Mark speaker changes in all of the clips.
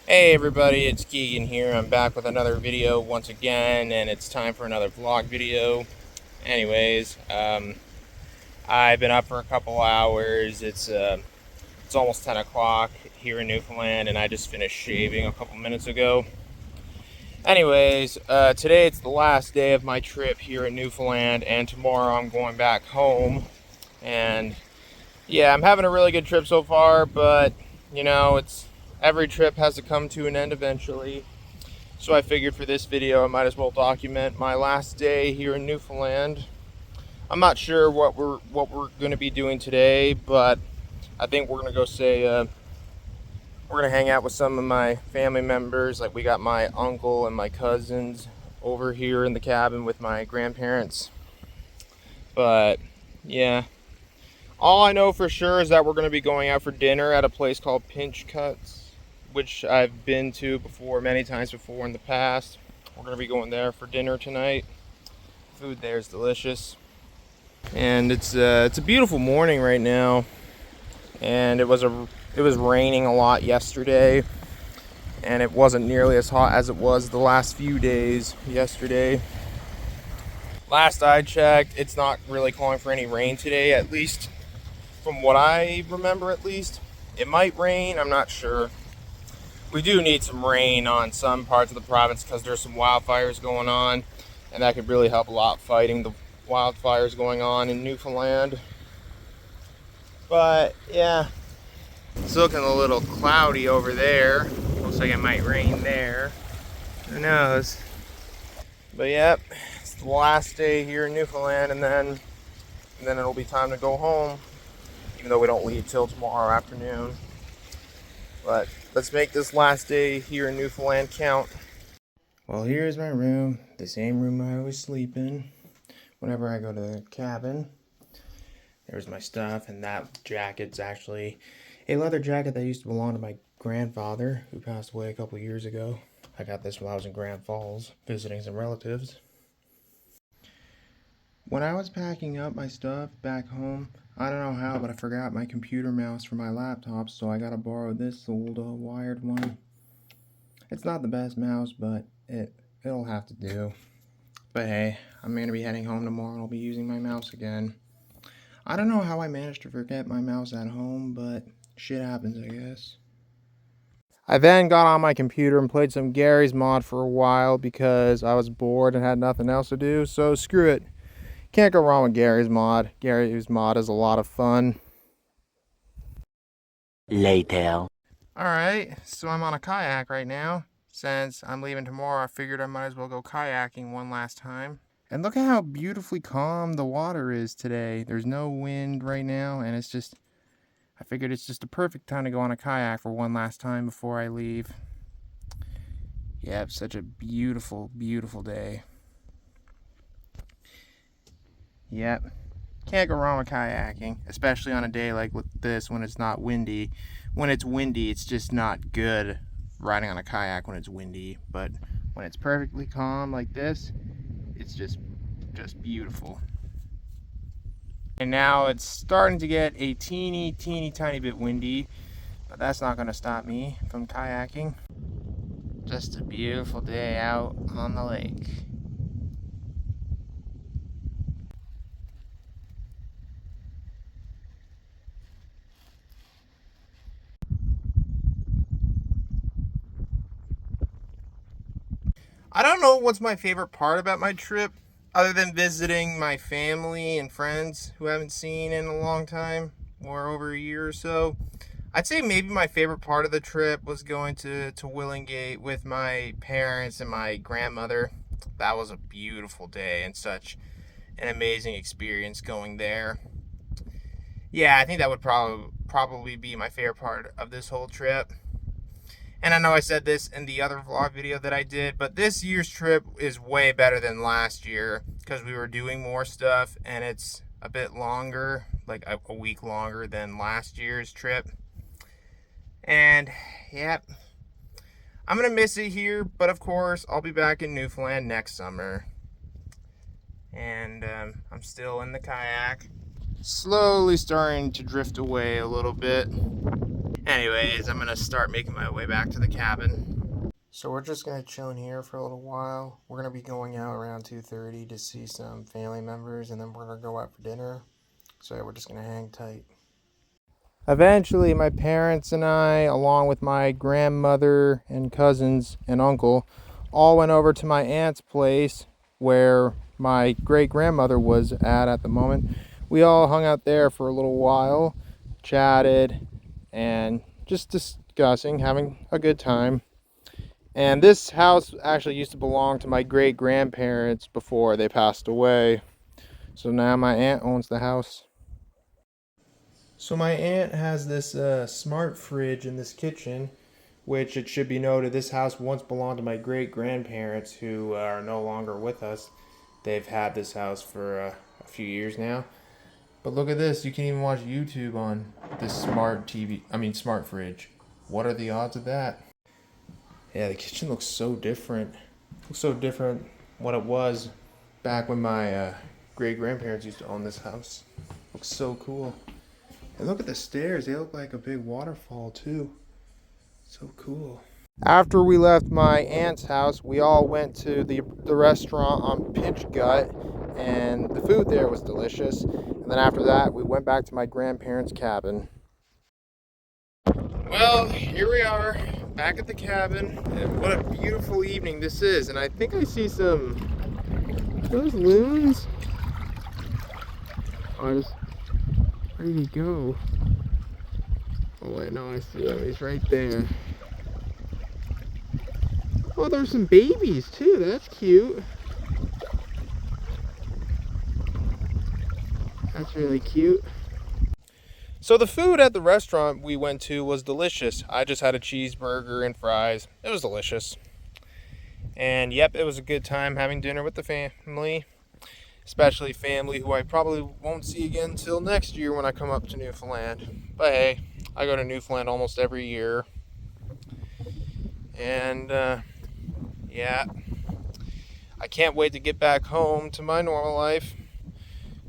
Speaker 1: Hey everybody, it's Keegan here. I'm back with another video once again, and it's time for another vlog video. Anyways, I've been up for a couple hours. It's almost 10 o'clock here in Newfoundland, and I just finished shaving a couple minutes ago. Anyways, today it's the last day of my trip here in Newfoundland, and tomorrow I'm going back home. And yeah, I'm having a really good trip so far, but it's every trip has to come to an end eventually. So I figured for this video I might as well document my last day here in Newfoundland. I'm not sure what we're going to be doing today, but I think we're going to we're going to hang out with some of my family members. Like, we got my uncle and my cousins over here in the cabin with my grandparents. But yeah, all I know for sure is that we're going to be going out for dinner at a place called Pinch Cuts, which I've been to before, many times before in the past. We're going to be going there for dinner tonight. Food there is delicious. And it's a beautiful morning right now. And it was raining a lot yesterday, and it wasn't nearly as hot as it was the last few days yesterday. Last I checked, it's not really calling for any rain today, at least from what I remember. At least it might rain, I'm not sure. We do need some rain on some parts of the province because there's some wildfires going on, and that could really help a lot fighting the wildfires going on in Newfoundland. But yeah, it's looking a little cloudy over there. Looks like it might rain there. Who knows? But yep, it's the last day here in Newfoundland, and then it'll be time to go home, even though we don't leave till tomorrow afternoon. But let's make this last day here in Newfoundland count. Well, here's my room, the same room I always sleep in whenever I go to the cabin. There's my stuff, and that jacket's actually a leather jacket that used to belong to my grandfather, who passed away a couple years ago. I got this when I was in Grand Falls, visiting some relatives. When I was packing up my stuff back home, I don't know how, but I forgot my computer mouse for my laptop, so I gotta borrow this old wired one. It's not the best mouse, but it'll have to do. But hey, I'm gonna be heading home tomorrow, and I'll be using my mouse again. I don't know how I managed to forget my mouse at home, but shit happens, I guess. I then got on my computer and played some Gary's Mod for a while because I was bored and had nothing else to do, so screw it. Can't go wrong with Gary's Mod. Gary's Mod is a lot of fun.
Speaker 2: Later.
Speaker 1: Alright, so I'm on a kayak right now. Since I'm leaving tomorrow, I figured I might as well go kayaking one last time. And look at how beautifully calm the water is today. There's no wind right now, and I figured it's just a perfect time to go on a kayak for one last time before I leave. Yep, such a beautiful, beautiful day. Yep, can't go wrong with kayaking, especially on a day like this when it's not windy. When it's windy, it's just not good riding on a kayak when it's windy, but when it's perfectly calm like this, it's just beautiful. And now it's starting to get a teeny tiny bit windy, but that's not going to stop me from kayaking. Just a beautiful day out on the lake. I don't know what's my favorite part about my trip, other than visiting my family and friends who I haven't seen in a long time, or over a year or so. I'd say maybe my favorite part of the trip was going to Willingate with my parents and my grandmother. That was a beautiful day and such an amazing experience going there. Yeah, I think that would probably be my favorite part of this whole trip. And I know I said this in the other vlog video that I did, but this year's trip is way better than last year because we were doing more stuff, and it's a bit longer, like a week longer than last year's trip. And yep, I'm gonna miss it here, but of course I'll be back in Newfoundland next summer. And I'm still in the kayak, slowly starting to drift away a little bit. Anyways, I'm gonna start making my way back to the cabin. So we're just gonna chill in here for a little while. We're gonna be going out around 2:30 to see some family members, and then we're gonna go out for dinner. So yeah, we're just gonna hang tight. Eventually, my parents and I, along with my grandmother and cousins and uncle, all went over to my aunt's place where my great-grandmother was at the moment. We all hung out there for a little while, chatted, and just discussing, having a good time. And this house actually used to belong to my great-grandparents before they passed away. So now my aunt owns the house. So my aunt has this smart fridge in this kitchen, which it should be noted, this house once belonged to my great-grandparents who are no longer with us. They've had this house for a few years now. But look at this, you can even watch YouTube on this smart fridge. What are the odds of that? Yeah, the kitchen looks so different. Looks so different what it was back when my great-grandparents used to own this house. Looks so cool. And look at the stairs, they look like a big waterfall too. So cool. After we left my aunt's house, we all went to the restaurant on Pitch Gut, and the food there was delicious. And then after that, we went back to my grandparents' cabin. Well, here we are, back at the cabin, and what a beautiful evening this is. And I think I see some, are those loons? Where did he go? Oh wait, no, I see him, he's right there. Oh, there's some babies too, that's cute. That's really cute. So the food at the restaurant we went to was delicious. I just had a cheeseburger and fries. It was delicious. And yep, it was a good time having dinner with the family. Especially family who I probably won't see again until next year when I come up to Newfoundland. But hey, I go to Newfoundland almost every year. And yeah, I can't wait to get back home to my normal life.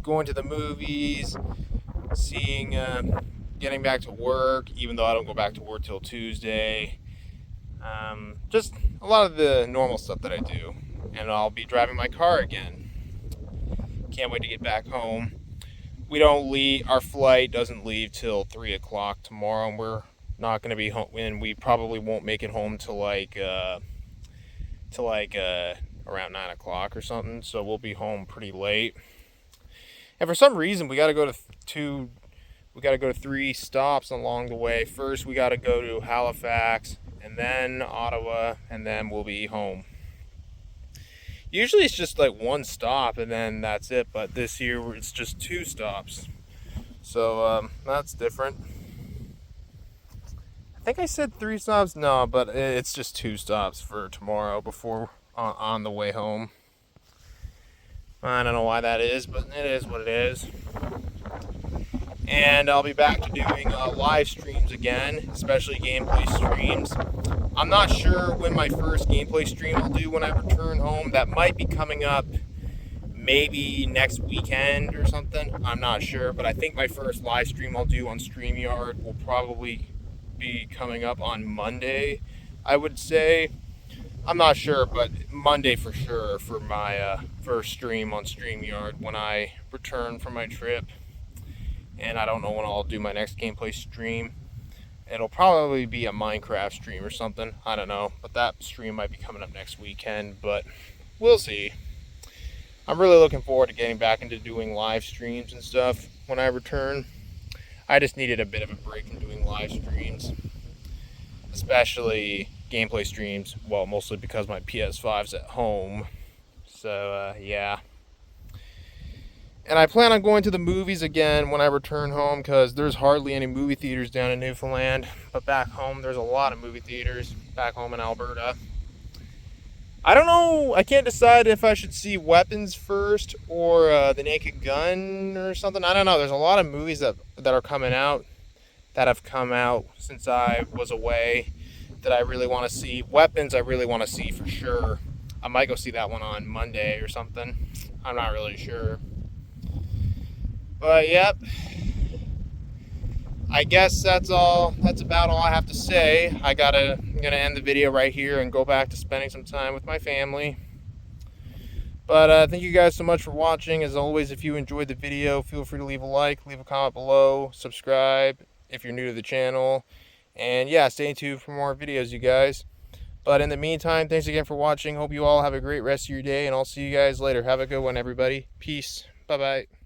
Speaker 1: Going to the movies, seeing, getting back to work, even though I don't go back to work till Tuesday. Just a lot of the normal stuff that I do. And I'll be driving my car again. Can't wait to get back home. Our flight doesn't leave till 3 o'clock tomorrow, and we're not going to be home, and we probably won't make it home till around 9 o'clock or something, so we'll be home pretty late. And for some reason, we got to go to 3 stops along the way. First, we got to go to Halifax, and then Ottawa, and then we'll be home. Usually it's just like 1 stop and then that's it, but this year it's just 2 stops. So that's different. I think I said 3 stops. No, but it's just 2 stops for tomorrow before on the way home. I don't know why that is, but it is what it is. And I'll be back to doing live streams again, especially gameplay streams. I'm not sure when my first gameplay stream I'll do when I return home. That might be coming up maybe next weekend or something. I'm not sure, but I think my first live stream I'll do on StreamYard will probably be coming up on Monday, I would say. I'm not sure, but Monday for sure for my first stream on StreamYard when I return from my trip. And I don't know when I'll do my next gameplay stream. It'll probably be a Minecraft stream or something. I don't know. But that stream might be coming up next weekend. But we'll see. I'm really looking forward to getting back into doing live streams and stuff when I return. I just needed a bit of a break from doing live streams. Especially gameplay streams. Well, mostly because my PS5's at home. So, yeah. And I plan on going to the movies again when I return home because there's hardly any movie theaters down in Newfoundland. But back home, there's a lot of movie theaters back home in Alberta. I don't know. I can't decide if I should see Weapons first or The Naked Gun or something. I don't know. There's a lot of movies that are coming out that have come out since I was away that I really want to see. Weapons I really want to see for sure. I might go see that one on Monday or something. I'm not really sure. But yep, I guess that's about all I have to say. I'm gonna end the video right here and go back to spending some time with my family. But thank you guys so much for watching. As always, if you enjoyed the video, feel free to leave a like, leave a comment below, subscribe if you're new to the channel. And yeah, stay tuned for more videos, you guys. But in the meantime, thanks again for watching. Hope you all have a great rest of your day, and I'll see you guys later. Have a good one, everybody. Peace. Bye-bye.